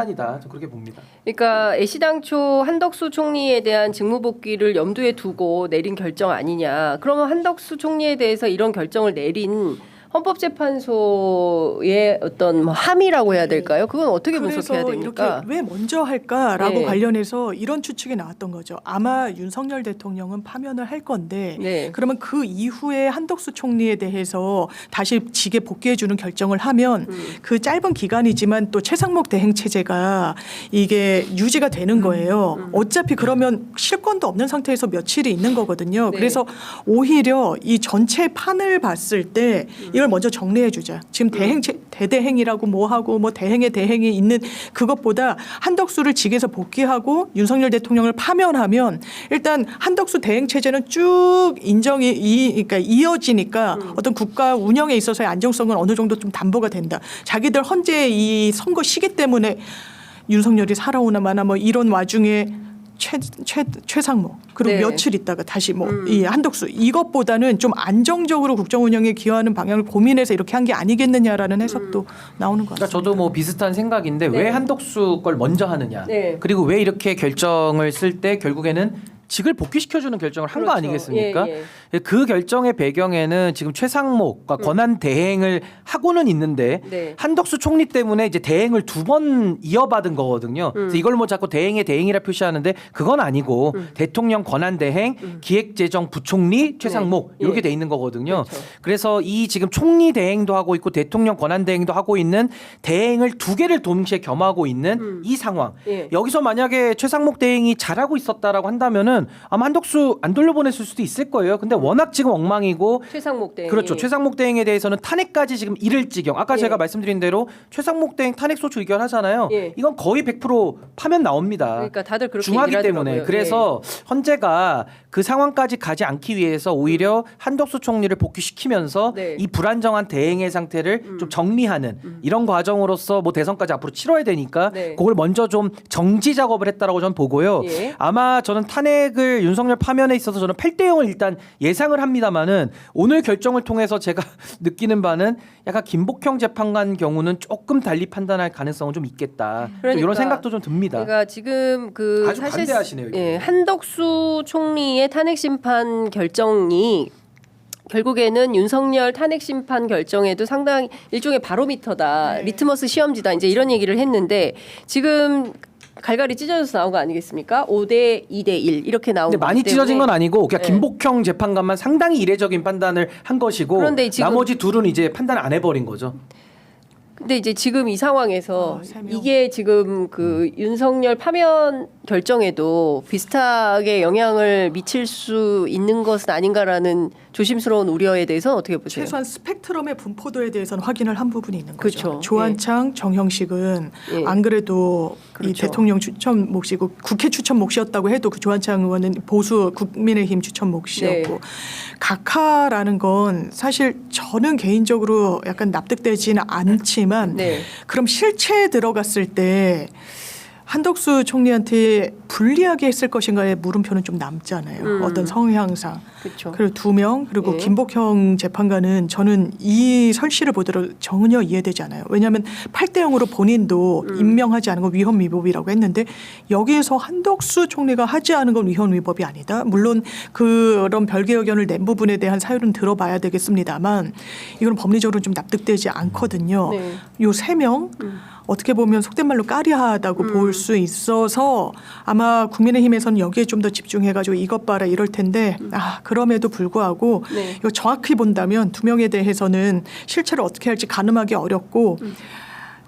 판단이다. 저 그렇게 봅니다. 그러니까 애시당초 한덕수 총리에 대한 직무복귀를 염두에 두고 내린 결정 아니냐. 그러면 한덕수 총리에 대해서 이런 결정을 내린 헌법재판소의 어떤 뭐 함의라고 해야 될까요? 그건 어떻게 분석해야 됩니까? 이렇게 왜 먼저 할까라고 네. 관련해서 이런 추측이 나왔던 거죠. 아마 윤석열 대통령은 파면을 할 건데 네. 그러면 그 이후에 한덕수 총리에 대해서 다시 직에 복귀해 주는 결정을 하면 그 짧은 기간이지만 또 최상목 대행 체제가 이게 유지가 되는 거예요. 어차피 그러면 실권도 없는 상태에서 며칠이 있는 거거든요. 네. 그래서 오히려 이 전체 판을 봤을 때 이걸 먼저 정리해 주자. 지금 대대행이라고 뭐 하고 뭐 대행의 대행이 있는 그것보다 한덕수를 직에서 복귀하고 윤석열 대통령을 파면하면 일단 한덕수 대행 체제는 쭉 인정이 그러니까 이어지니까 어떤 국가 운영에 있어서의 안정성은 어느 정도 좀 담보가 된다. 자기들 헌재 이 선거 시기 때문에 윤석열이 살아오나 마나 뭐 이런 와중에 최상목 그리고 네. 며칠 있다가 다시 뭐 이 한덕수 이것보다는 좀 안정적으로 국정 운영에 기여하는 방향을 고민해서 이렇게 한 게 아니겠느냐라는 해석도 나오는 것 같습니다. 그러니까 저도 뭐 비슷한 생각인데 네. 왜 한덕수 걸 먼저 하느냐. 네. 그리고 왜 이렇게 결정을 쓸 때 결국에는 직을 복귀시켜주는 결정을 한 거 그렇죠. 아니겠습니까? 예. 그 결정의 배경에는 지금 최상목과 권한 대행을 하고는 있는데 네. 한덕수 총리 때문에 이제 대행을 2번 이어받은 거거든요. 그래서 이걸 뭐 자꾸 대행의 대행이라 표시하는데 그건 아니고 대통령 권한 대행, 기획재정부총리 최상목 네. 이렇게 예. 돼 있는 거거든요. 그렇죠. 그래서 이 지금 총리 대행도 하고 있고 대통령 권한 대행도 하고 있는 대행을 2개를 동시에 겸하고 있는 이 상황. 예. 여기서 만약에 최상목 대행이 잘하고 있었다라고 한다면은 아마 한덕수 안 돌려보냈을 수도 있을 거예요. 근데 워낙 지금 엉망이고 최상목 대행. 그렇죠. 최상목 대행에 대해서는 탄핵까지 지금 이를 지경. 아까 예. 제가 말씀드린 대로 최상목 대행 탄핵 소추 의결하잖아요. 예. 이건 거의 100% 파면 나옵니다. 그러니까 다들 그렇게 중하기 얘기를 때문에. 하더라고요. 그래서 헌재가 그 상황까지 가지 않기 위해서 오히려 한덕수 총리를 복귀시키면서 네. 이 불안정한 대행의 상태를 좀 정리하는 이런 과정으로서 뭐 대선까지 앞으로 치러야 되니까 네. 그걸 먼저 좀 정지 작업을 했다라고 저는 보고요. 예. 아마 저는 탄핵을 윤석열 파면에 있어서 저는 8대0을 일단 예상을 합니다만은 오늘 결정을 통해서 제가 느끼는 바는 약간 김복형 재판관 경우는 조금 달리 판단할 가능성은 좀 있겠다. 좀 그러니까 이런 생각도 좀 듭니다. 그러니까 지금 그 아주 반대하시네요, 이거. 예, 한덕수 총리의 탄핵 심판 결정이 결국에는 윤석열 탄핵 심판 결정에도 상당히 일종의 바로미터다, 네. 리트머스 시험지다 이제 이런 얘기를 했는데 지금 갈갈이 찢어져서 나온 거 아니겠습니까? 5대 2대 1 이렇게 나온 근데 거기 많이 찢어진 때문에 건 아니고 그냥 네. 김복형 재판관만 상당히 이례적인 판단을 한 것이고 그런데 지금- 나머지 둘은 이제 판단 안 해버린 거죠. 근데 이제 지금 이 상황에서 세 명. 이게 지금 그 윤석열 파면 결정에도 비슷하게 영향을 미칠 수 있는 것은 아닌가라는 조심스러운 우려에 대해서는 어떻게 보세요? 최소한 스펙트럼의 분포도에 대해서는 확인을 한 부분이 있는 거죠. 그렇죠. 조한창, 정형식은 예. 안 그래도 이 그렇죠. 대통령 추천 몫이고 국회 추천 몫이었다고 해도 그 조한창 의원은 보수 국민의힘 추천 몫이었고 네. 각하라는 건 사실 저는 개인적으로 약간 납득되지는 않지만 네. 그럼 실체에 들어갔을 때 한덕수 총리한테 불리하게 했을 것인가의 물음표는 좀 남잖아요. 어떤 성향상. 그렇죠. 그리고 2명 그리고 예. 김복형 재판관은 저는 이 설시를 보더라도 전혀 이해되지 않아요. 왜냐하면 8대0으로 본인도 임명하지 않은 건 위헌 위법이라고 했는데 여기에서 한덕수 총리가 하지 않은 건 위헌 위법이 아니다. 물론 그런 별개 의견을 낸 부분에 대한 사유는 들어봐야 되겠습니다만 이건 법리적으로 좀 납득되지 않거든요. 네. 요 3명 어떻게 보면 속된 말로 까리하다고 볼 수 있어서 아마 국민의힘에서는 여기에 좀 더 집중해가지고 이것 봐라 이럴 텐데 그럼에도 불구하고 네. 이거 정확히 본다면 2명에 대해서는 실체를 어떻게 할지 가늠하기 어렵고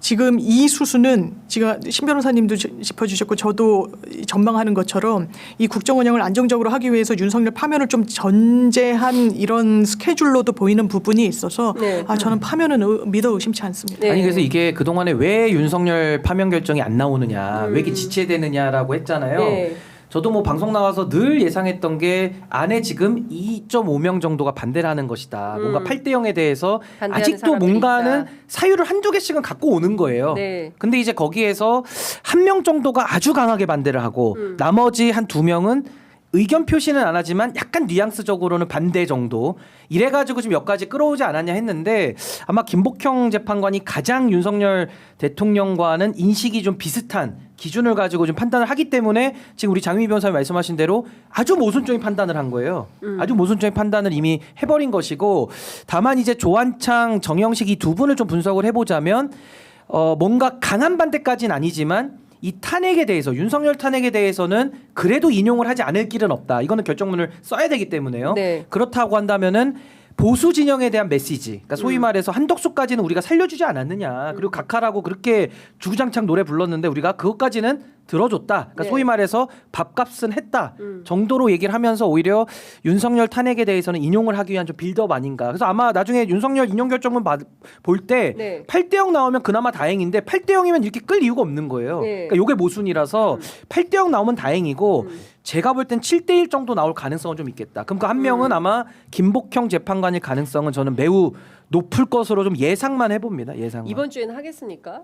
지금 이 수수는 지금 신 변호사님도 짚어주셨고 저도 전망하는 것처럼 이 국정 운영을 안정적으로 하기 위해서 윤석열 파면을 좀 전제한 이런 스케줄로도 보이는 부분이 있어서 네. 저는 파면은 믿어 의심치 않습니다. 네. 아니 그래서 이게 그동안에 왜 윤석열 파면 결정이 안 나오느냐 왜 이렇게 지체되느냐라고 했잖아요. 네. 저도 뭐 방송 나와서 늘 예상했던 게 안에 지금 2.5명 정도가 반대를 하는 것이다. 뭔가 8대0에 대해서 반대하는 아직도 사람들이 뭔가는 있다. 사유를 한두 개씩은 갖고 오는 거예요. 네. 근데 이제 거기에서 1명 정도가 아주 강하게 반대를 하고 나머지 한 2명은 의견 표시는 안 하지만 약간 뉘앙스적으로는 반대 정도 이래가지고 좀 몇 가지 끌어오지 않았냐 했는데 아마 김복형 재판관이 가장 윤석열 대통령과는 인식이 좀 비슷한 기준을 가지고 좀 판단을 하기 때문에 지금 우리 장미 변호사님 말씀하신 대로 아주 모순적인 판단을 한 거예요. 아주 모순적인 판단을 이미 해버린 것이고 다만 이제 조한창, 정영식 이 두 분을 좀 분석을 해보자면 뭔가 강한 반대까지는 아니지만 이 탄핵에 대해서 윤석열 탄핵에 대해서는 그래도 인용을 하지 않을 길은 없다. 이거는 결정문을 써야 되기 때문에요. 네. 그렇다고 한다면은 보수 진영에 대한 메시지, 그러니까 소위 말해서 한덕수까지는 우리가 살려주지 않았느냐. 그리고 각하라고 그렇게 주구장창 노래 불렀는데 우리가 그것까지는 들어줬다. 그러니까 네. 소위 말해서 밥값은 했다 정도로 얘기를 하면서 오히려 윤석열 탄핵에 대해서는 인용을 하기 위한 좀 빌드업 아닌가. 그래서 아마 나중에 윤석열 인용 결정문 볼 때 네. 8대0 나오면 그나마 다행인데 8대0이면 이렇게 끌 이유가 없는 거예요. 네. 그러니까 요게 모순이라서 8대0 나오면 다행이고 제가 볼 땐 7대1 정도 나올 가능성은 좀 있겠다. 그럼 그 한 명은 아마 김복형 재판관일 가능성은 저는 매우 높을 것으로 좀 예상만 해봅니다. 예상만. 이번 주에는 하겠습니까?